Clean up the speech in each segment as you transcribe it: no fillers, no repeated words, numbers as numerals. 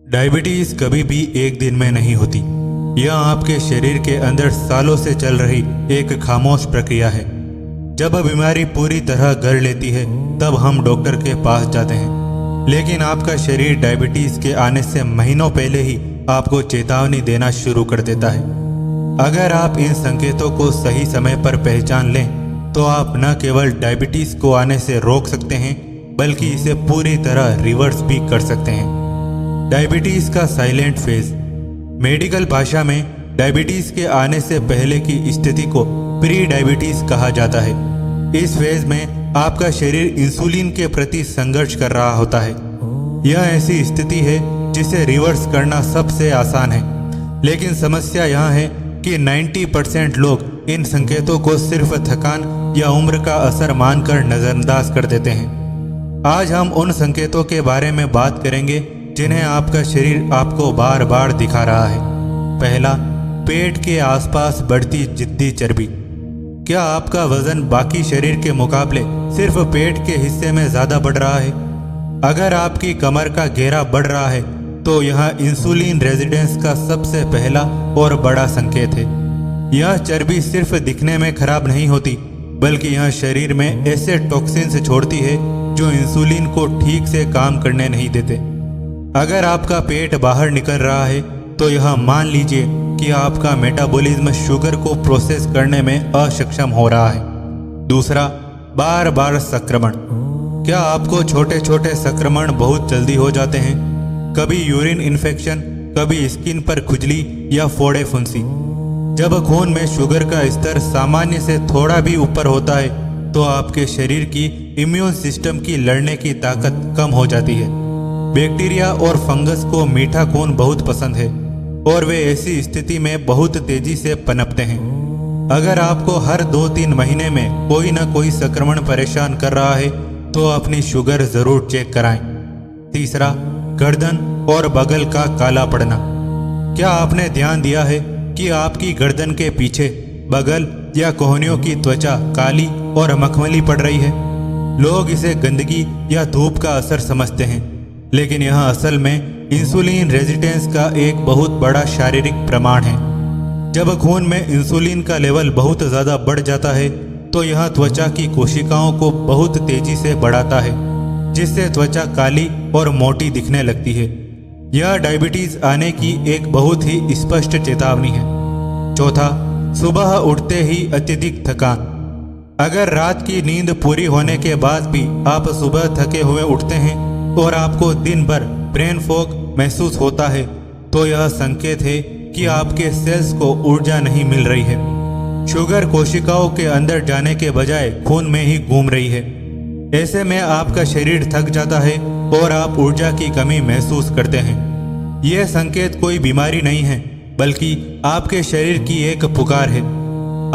Diabetes कभी भी एक दिन में नहीं होती। यह आपके शरीर के अंदर सालों से चल रही एक खामोश प्रक्रिया है। जब बीमारी पूरी तरह घर लेती है तब हम डॉक्टर के पास जाते हैं, लेकिन आपका शरीर डायबिटीज के आने से महीनों पहले ही आपको चेतावनी देना शुरू कर देता है। अगर आप इन संकेतों को सही समय पर पहचान लें तो आप न केवल डायबिटीज को आने से रोक सकते हैं बल्कि इसे पूरी तरह रिवर्स भी कर सकते हैं। डायबिटीज का साइलेंट फेज। मेडिकल भाषा में डायबिटीज के आने से पहले की स्थिति को प्री डायबिटीज कहा जाता है। इस फेज में आपका शरीर इंसुलिन के प्रति संघर्ष कर रहा होता है। यह ऐसी स्थिति है जिसे रिवर्स करना सबसे आसान है, लेकिन समस्या यह है कि 90% लोग इन संकेतों को सिर्फ थकान या उम्र का असर मानकर नजरअंदाज कर देते हैं। आज हम उन संकेतों के बारे में बात करेंगे जिन्हें आपका शरीर आपको बार बार दिखा रहा है। पहला, पेट के आसपास बढ़ती जिद्दी चर्बी। क्या आपका वजन बाकी शरीर के मुकाबले सिर्फ पेट के हिस्से में ज्यादा बढ़ रहा है? अगर आपकी कमर का घेरा बढ़ रहा है तो यह इंसुलिन रेजिस्टेंस का सबसे पहला और बड़ा संकेत है। यह चर्बी सिर्फ दिखने में खराब नहीं होती, बल्कि यह शरीर में ऐसे टॉक्सिन्स छोड़ती है जो इंसुलिन को ठीक से काम करने नहीं देते। अगर आपका पेट बाहर निकल रहा है तो यह मान लीजिए कि आपका मेटाबॉलिज्म शुगर को प्रोसेस करने में अक्षम हो रहा है। दूसरा, बार बार संक्रमण। क्या आपको छोटे छोटे संक्रमण बहुत जल्दी हो जाते हैं? कभी यूरिन इन्फेक्शन, कभी स्किन पर खुजली या फोड़े फुंसी। जब खून में शुगर का स्तर सामान्य से थोड़ा भी ऊपर होता है तो आपके शरीर की इम्यून सिस्टम की लड़ने की ताकत कम हो जाती है। बैक्टीरिया और फंगस को मीठा खून बहुत पसंद है और वे ऐसी स्थिति में बहुत तेजी से पनपते हैं। अगर आपको हर 2-3 महीने में कोई न कोई संक्रमण परेशान कर रहा है तो अपनी शुगर जरूर चेक कराएं। तीसरा, गर्दन और बगल का काला पड़ना। क्या आपने ध्यान दिया है कि आपकी गर्दन के पीछे, बगल या कोहनियों की त्वचा काली और मखमली पड़ रही है? लोग इसे गंदगी या धूप का असर समझते हैं, लेकिन यह असल में इंसुलिन रेजिस्टेंस का एक बहुत बड़ा शारीरिक प्रमाण है। जब खून में इंसुलिन का लेवल बहुत ज़्यादा बढ़ जाता है तो यह त्वचा की कोशिकाओं को बहुत तेजी से बढ़ाता है, जिससे त्वचा काली और मोटी दिखने लगती है। यह डायबिटीज आने की एक बहुत ही स्पष्ट चेतावनी है। चौथा, सुबह उठते ही अत्यधिक थकान। अगर रात की नींद पूरी होने के बाद भी आप सुबह थके हुए उठते हैं और आपको दिन भर ब्रेन फॉग महसूस होता है तो यह संकेत है कि आपके सेल्स को ऊर्जा नहीं मिल रही है। शुगर कोशिकाओं के अंदर जाने के बजाय खून में ही घूम रही है। ऐसे में आपका शरीर थक जाता है और आप ऊर्जा की कमी महसूस करते हैं। यह संकेत कोई बीमारी नहीं है, बल्कि आपके शरीर की एक पुकार है।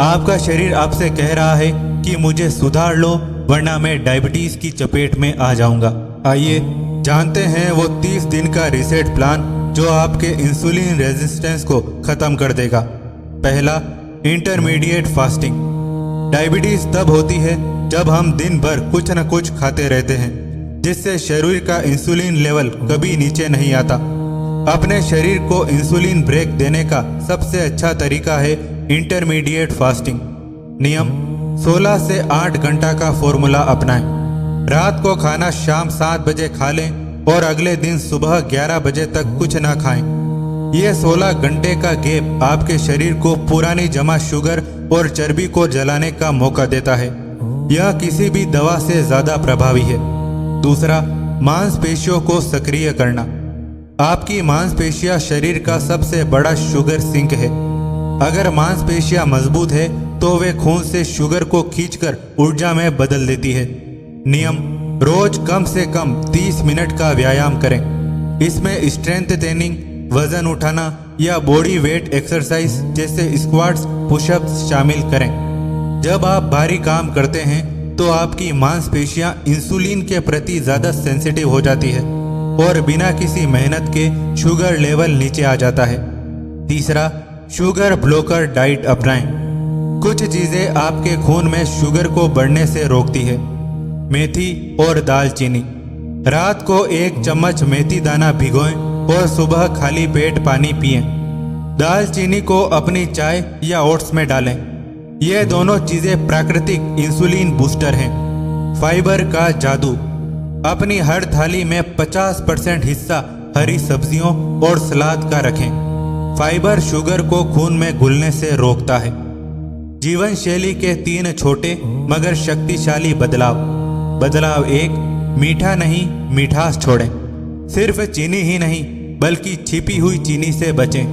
आपका शरीर आपसे कह रहा है कि मुझे सुधार लो वरना मैं डायबिटीज की चपेट में आ जाऊंगा। आइए जानते हैं वो 30 दिन का रीसेट प्लान जो आपके इंसुलिन रेजिस्टेंस को खत्म कर देगा। पहला, इंटरमीडिएट फास्टिंग। डायबिटीज तब होती है जब हम दिन भर कुछ न कुछ खाते रहते हैं, जिससे शरीर का इंसुलिन लेवल कभी नीचे नहीं आता। अपने शरीर को इंसुलिन ब्रेक देने का सबसे अच्छा तरीका है इंटरमीडिएट फास्टिंग। नियम: 16 से 8 घंटा का फॉर्मूला अपनाएं। रात को खाना शाम 7 बजे खा लें और अगले दिन सुबह 11 बजे तक कुछ ना खाएं। यह 16 घंटे का गैप आपके शरीर को पुरानी जमा शुगर और चर्बी को जलाने का मौका देता है। यह किसी भी दवा से ज्यादा प्रभावी है। दूसरा, मांसपेशियों को सक्रिय करना। आपकी मांसपेशियां शरीर का सबसे बड़ा शुगर सिंक है। अगर मांसपेशियां मजबूत है तो वे खून से शुगर को खींचकर ऊर्जा में बदल देती है। नियम: रोज कम से कम 30 मिनट का व्यायाम करें। इसमें स्ट्रेंथ ट्रेनिंग, वजन उठाना या बॉडी वेट एक्सरसाइज जैसे स्क्वाट्स, पुशअप्स शामिल करें। जब आप भारी काम करते हैं तो आपकी मांसपेशियां इंसुलिन के प्रति ज्यादा सेंसिटिव हो जाती है और बिना किसी मेहनत के शुगर लेवल नीचे आ जाता है। तीसरा, शुगर ब्लॉकर डाइट अपनाएं। कुछ चीजें आपके खून में शुगर को बढ़ने से रोकती है। मेथी और दालचीनी। रात को 1 चम्मच मेथी दाना भिगोएं और सुबह खाली पेट पानी पिएं। दालचीनी को अपनी चाय या ओट्स में डालें। ये दोनों चीजें प्राकृतिक इंसुलिन बूस्टर हैं। फाइबर का जादू। अपनी हर थाली में 50% हिस्सा हरी सब्जियों और सलाद का रखें। फाइबर शुगर को खून में घुलने से रोकता है। जीवन शैली के 3 छोटे मगर शक्तिशाली बदलाव। बदलाव 1, मीठा नहीं, मिठास छोड़ें। सिर्फ चीनी ही नहीं बल्कि छिपी हुई चीनी से बचें।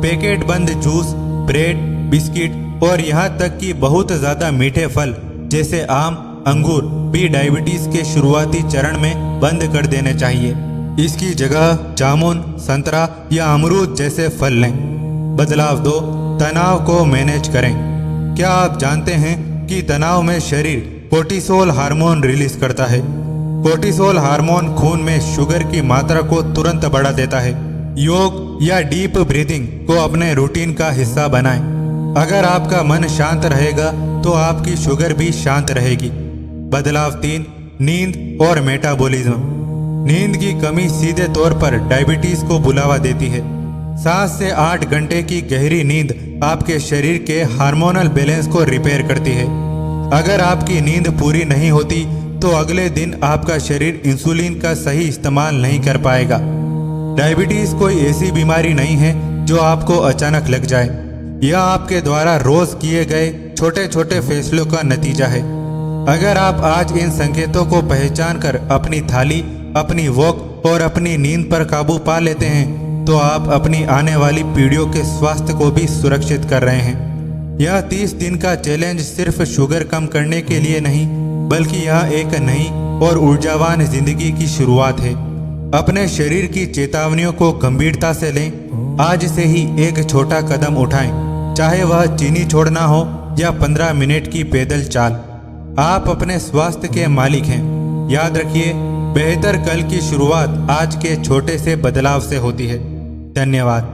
पैकेट बंद जूस, ब्रेड, बिस्किट और यहाँ तक कि बहुत ज़्यादा मीठे फल जैसे आम, अंगूर भी डायबिटीज के शुरुआती चरण में बंद कर देने चाहिए। इसकी जगह जामुन, संतरा या अमरूद जैसे फल लें। बदलाव 2, तनाव को मैनेज करें। क्या आप जानते हैं कि तनाव में शरीर कोर्टिसोल हार्मोन रिलीज करता है। कोर्टिसोल हार्मोन खून में शुगर की मात्रा को तुरंत बढ़ा देता है। योग या डीप ब्रीदिंग को अपने रूटीन का हिस्सा बनाएं। अगर आपका मन शांत रहेगा तो आपकी शुगर भी शांत रहेगी। बदलाव 3, नींद और मेटाबॉलिज्म। नींद की कमी सीधे तौर पर डायबिटीज को बुलावा देती है। 7 से 8 घंटे की गहरी नींद आपके शरीर के हार्मोनल बैलेंस को रिपेयर करती है। अगर आपकी नींद पूरी नहीं होती तो अगले दिन आपका शरीर इंसुलिन का सही इस्तेमाल नहीं कर पाएगा। डायबिटीज कोई ऐसी बीमारी नहीं है जो आपको अचानक लग जाए। यह आपके द्वारा रोज किए गए छोटे छोटे फैसलों का नतीजा है। अगर आप आज इन संकेतों को पहचान कर अपनी थाली, अपनी वॉक और अपनी नींद पर काबू पा लेते हैं तो आप अपनी आने वाली पीढ़ियों के स्वास्थ्य को भी सुरक्षित कर रहे हैं। यह 30 दिन का चैलेंज सिर्फ शुगर कम करने के लिए नहीं बल्कि यह एक नई और ऊर्जावान जिंदगी की शुरुआत है। अपने शरीर की चेतावनियों को गंभीरता से लें। आज से ही एक छोटा कदम उठाएं, चाहे वह चीनी छोड़ना हो या 15 मिनट की पैदल चाल। आप अपने स्वास्थ्य के मालिक हैं। याद रखिए, बेहतर कल की शुरुआत आज के छोटे से बदलाव से होती है। धन्यवाद।